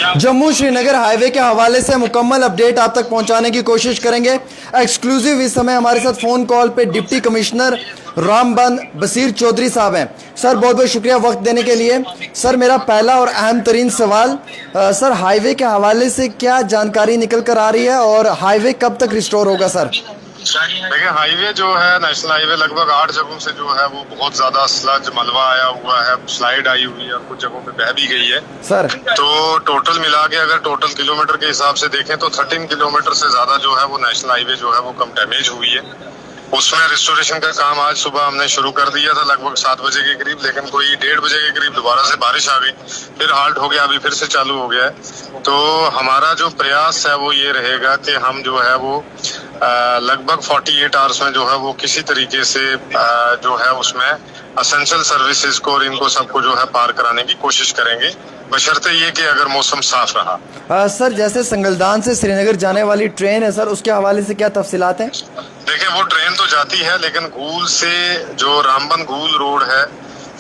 Jammu Srinagar highway के हवाले से मुकम्मल अपडेट आप तक पहुंचाने की कोशिश करेंगे। एक्सक्लूसिव इस समय हमारे साथ फ़ोन कॉल पे डिप्टी कमिश्नर रामबन बशीर चौधरी साहब हैं। सर बहुत बहुत शुक्रिया वक्त देने के लिए। सर मेरा पहला और अहम तरीन सवाल, सर हाईवे के हवाले से क्या जानकारी निकल कर आ रही है और हाईवे कब तक रिस्टोर होगा? सर देखिए, हाईवे जो है नेशनल हाईवे लगभग 8 जगहों से जो है वो बहुत ज्यादा स्लज मलबा आया हुआ है, स्लाइड आई हुई है और कुछ जगहों पे बह भी गई है। सर तो टोटल मिला के अगर टोटल किलोमीटर के हिसाब से देखें तो 13 किलोमीटर से ज्यादा जो है वो नेशनल हाईवे जो है वो कम डैमेज हुई है। उसमें रिस्टोरेशन का काम आज सुबह हमने शुरू कर दिया था लगभग 7 बजे के करीब, लेकिन कोई 1:30 बजे के करीब दोबारा से बारिश आ गई, फिर हाल्ट हो गया, अभी फिर से चालू हो गया है। तो हमारा जो प्रयास है वो ये रहेगा कि हम जो है वो लगभग 48 आवर्स में जो है वो किसी तरीके से जो है उसमें असेंशियल सर्विसेज को और इनको सबको जो है पार कराने की कोशिश करेंगे, बशर्ते ये कि अगर मौसम साफ रहा। सर जैसे संगलदान से श्रीनगर जाने वाली ट्रेन है सर, उसके हवाले से क्या तफसीलात हैं? देखिए, वो ट्रेन तो जाती है, लेकिन गूल से जो रामबन गूल रोड है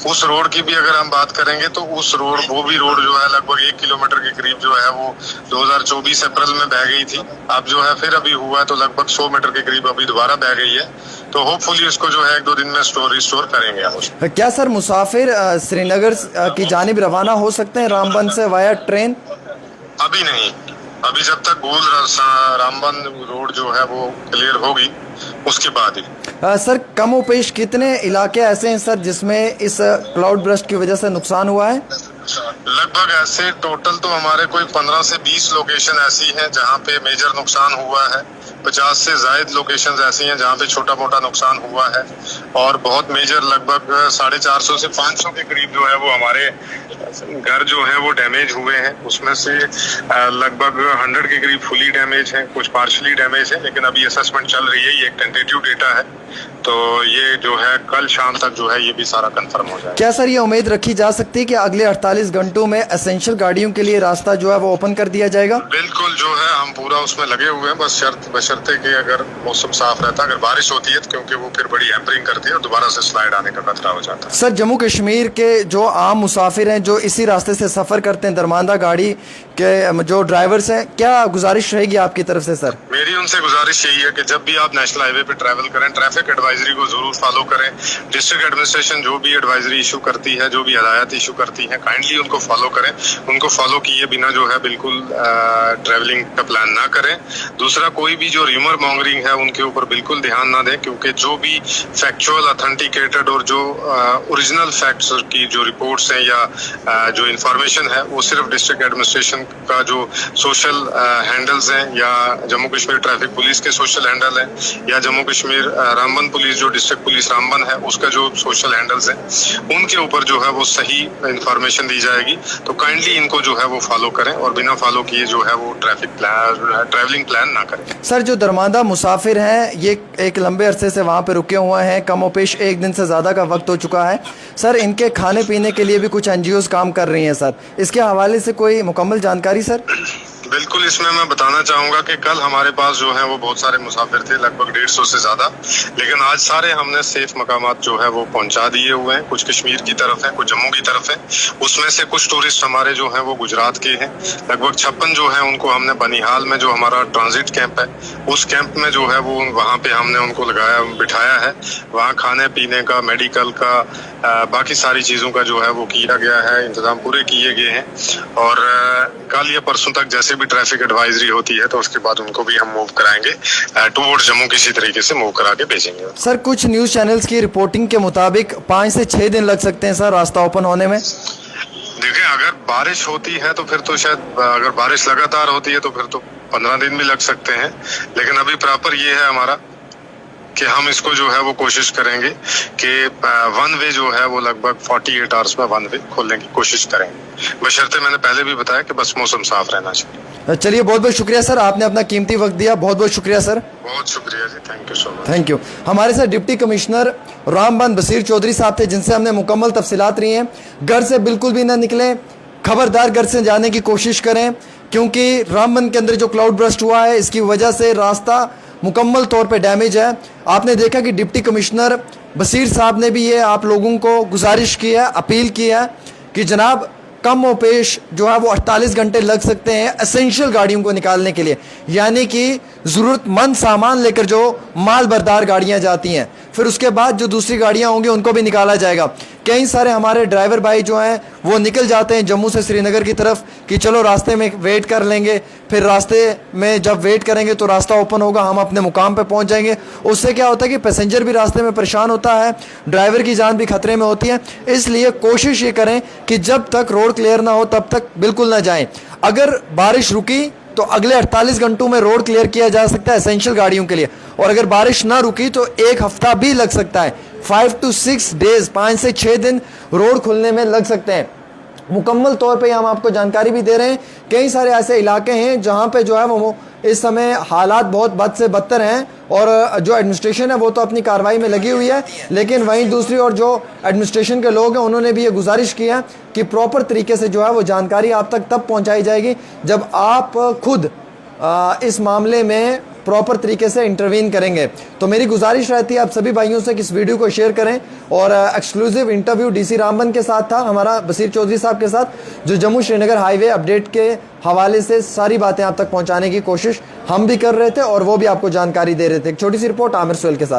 उस रोड की भी अगर हम बात करेंगे तो उस रोड वो भी रोड जो है लगभग 1 किलोमीटर के करीब जो है वो 2024 अप्रैल में बह गई थी। अब जो है फिर अभी हुआ है तो लगभग 100 मीटर के करीब अभी दोबारा बह गई है। तो होपफुली इसको जो है 1-2 दिन में रिस्टोर करेंगे हम। क्या सर मुसाफिर श्रीनगर की जानिब रवाना हो सकते हैं रामबन से वाया ट्रेन? अभी नहीं, अभी जब तक गूल रामबन रोड जो है वो क्लियर होगी उसके बाद ही। सर कम पेश कितने इलाके ऐसे हैं सर जिसमें इस क्लाउड बर्स्ट की वजह से नुकसान हुआ है? लगभग ऐसे टोटल तो हमारे कोई 15 से 20 लोकेशन ऐसी हैं जहां पे मेजर नुकसान हुआ है। 50 से ज्यादा लोकेशंस ऐसी हैं जहां पे छोटा मोटा नुकसान हुआ है, और बहुत मेजर लगभग 450 से 500 के करीब जो है वो हमारे घर जो है वो डैमेज हुए हैं। उसमें से लगभग 100 के करीब फुली डैमेज है, कुछ पार्शली डैमेज है, लेकिन अभी असेसमेंट चल रही है, ये एक टेंटेटिव डेटा है। तो ये जो है कल शाम तक जो है ये भी सारा कंफर्म हो जाएगा। क्या सर ये उम्मीद रखी जा सकती है कि अगले 48 घंटों में एसेंशियल गाड़ियों के लिए रास्ता जो है वो ओपन कर दिया जाएगा? बिल्कुल, जो है हम पूरा उसमें लगे हुए हैं, बस बशर्ते कि अगर मौसम साफ रहता है, अगर बारिश होती है तो क्योंकि वो फिर बड़ी हैम्परिंग करती है और दोबारा से स्लाइड आने का खतरा हो जाता है। सर जम्मू कश्मीर के जो आम मुसाफिर हैं जो इसी रास्ते से सफर करते हैं, दरमांदा गाड़ी के जो ड्राइवर्स हैं, क्या गुजारिश रहेगी आपकी तरफ से? सर मेरी उनसे गुजारिश यही है कि जब भी आप नेशनल हाईवे पे ट्रैवल करें, ट्रैफिक एडवाइजरी को जरूर फॉलो करें। डिस्ट्रिक्ट एडमिनिस्ट्रेशन जो भी एडवाइजरी इशू करती है, जो भी हदायत इशू करती है, काइंडली उनको फॉलो करें। उनको फॉलो किए बिना जो है बिल्कुल ट्रैवलिंग का प्लान ना करें। दूसरा, कोई भी जो र्यूमर मॉन्गरिंग है उनके ऊपर बिल्कुल ध्यान ना दें, क्योंकि जो भी फैक्चुअल ऑथेंटिकेटेड और जो ओरिजिनल फैक्ट्स की जो रिपोर्ट्स हैं या जो इंफॉर्मेशन है वो सिर्फ डिस्ट्रिक्ट एडमिनिस्ट्रेशन का जो सोशल हैंडल्स हैं, या जम्मू कश्मीर ट्रैफिक पुलिस के सोशल हैंडल हैं, या जम्मू कश्मीर रामबन पुलिस जो डिस्ट्रिक्ट पुलिस रामबन है उसका जो सोशल हैंडल्स हैं, उनके ऊपर जो है वो सही इंफॉर्मेशन दी जाएगी। तो काइंडली इनको जो है वो फॉलो करें और बिना फॉलो किए जो है वो ट्रैवलिंग प्लान ना करें। सर जो दरमांदा मुसाफिर हैं ये एक लंबे अरसे से वहाँ पे रुके हुए हैं, कमोपेश 1 दिन से ज़्यादा का वक्त हो चुका है। सर इनके खाने पीने के लिए भी कुछ NGOs काम कर रही हैं सर, इसके हवाले से कोई मुकम्मल जानकारी? सर बिल्कुल, इसमें मैं बताना चाहूंगा कि कल हमारे पास जो है वो बहुत सारे मुसाफिर थे, लगभग 150 से ज्यादा, लेकिन आज सारे हमने सेफ मकामात जो है वो पहुंचा दिए हुए हैं। कुछ कश्मीर की तरफ है, कुछ जम्मू की तरफ है। उसमें से कुछ टूरिस्ट हमारे जो हैं वो गुजरात के हैं। लगभग 56 जो है उनको हमने बनिहाल में जो हमारा ट्रांजिट कैंप है उस कैंप में जो है वो वहाँ पे हमने उनको बिठाया है। वहाँ खाने पीने का, मेडिकल का, बाकी सारी चीजों का जो है वो किया गया है, इंतजाम पूरे किए गए हैं। और कल या परसों तक जैसे भी ट्रैफिक एडवाइजरी होती है तो उसके बाद उनको भी हम मूव कराएंगे टुवर्ड्स जम्मू, किसी तरीके से मूव करा के भेजेंगे। सर कुछ न्यूज़ चैनल्स की रिपोर्टिंग के मुताबिक 5 से 6 दिन लग सकते हैं सर रास्ता ओपन होने में। देखिए, अगर बारिश होती है तो फिर तो शायद, अगर बारिश लगातार होती है तो फिर तो 15 दिन भी लग सकते हैं, लेकिन अभी प्रॉपर ये है हमारा कि हम इसको जो है वो कोशिश करेंगे कि वन वे जो है वो लगभग 48 आवर्स में वन वे खोलने की कोशिश करेंगे, बशर्ते मैंने पहले भी बताया कि बस मौसम साफ रहना चाहिए। चलिए बहुत बहुत शुक्रिया सर, आपने अपना कीमती वक्त दिया, बहुत बहुत शुक्रिया सर। बहुत शुक्रिया जी, thank you so much. Thank you. हमारे साथ डिप्टी कमिश्नर रामबन बशीर चौधरी साहब थे, जिनसे हमने मुकम्मल तफसीलात ली हैं। घर से बिल्कुल भी ना निकलें, खबरदार घर से जाने की कोशिश करें, क्योंकि रामबन के अंदर जो क्लाउड बर्स्ट हुआ है इसकी वजह से रास्ता मुकम्मल तौर पे डैमेज है। आपने देखा कि डिप्टी कमिश्नर बशीर साहब ने भी ये आप लोगों को गुजारिश की है, अपील की है कि जनाब कम और पेश जो है वो 48 घंटे लग सकते हैं एसेंशियल गाड़ियों को निकालने के लिए, यानी कि ज़रूरतमंद सामान लेकर जो माल बरदार गाड़ियां जाती हैं, फिर उसके बाद जो दूसरी गाड़ियां होंगी उनको भी निकाला जाएगा। कई सारे हमारे ड्राइवर भाई जो हैं वो निकल जाते हैं जम्मू से श्रीनगर की तरफ कि चलो रास्ते में वेट कर लेंगे, फिर रास्ते में जब वेट करेंगे तो रास्ता ओपन होगा, हम अपने मुकाम पे पहुंच जाएंगे। उससे क्या होता है कि पैसेंजर भी रास्ते में परेशान होता है, ड्राइवर की जान भी खतरे में होती है। इसलिए कोशिश ये करें कि जब तक रोड क्लियर ना हो तब तक बिल्कुल ना जाएं। अगर बारिश रुकी तो अगले 48 घंटों में रोड क्लियर किया जा सकता है एसेंशियल गाड़ियों के लिए, और अगर बारिश ना रुकी तो 1 हफ्ता भी लग सकता है। 5 to 6 डेज, 5 से 6 दिन रोड खुलने में लग सकते हैं। मुकम्मल तौर पे हम आपको जानकारी भी दे रहे हैं, कई सारे ऐसे इलाके हैं जहां पे जो है वो इस समय हालात बहुत बद से बदतर हैं, और जो एडमिनिस्ट्रेशन है वो तो अपनी कार्रवाई में लगी हुई है, लेकिन वहीं दूसरी ओर जो एडमिनिस्ट्रेशन के लोग हैं उन्होंने भी ये गुजारिश की है कि प्रॉपर तरीके से जो है वो जानकारी आप तक तब पहुंचाई जाएगी जब आप खुद इस मामले में प्रॉपर तरीके से इंटरवीन करेंगे। तो मेरी गुजारिश रहती है आप सभी भाइयों से कि इस वीडियो को शेयर करें, और एक्सक्लूसिव इंटरव्यू डीसी रामबन के साथ था हमारा, बसीर चौधरी साहब के साथ, जो जम्मू श्रीनगर हाईवे अपडेट के हवाले से सारी बातें आप तक पहुंचाने की कोशिश हम भी कर रहे थे और वो भी आपको जानकारी दे रहे थे। एक छोटी सी रिपोर्ट आमिर सोहेल के साथ।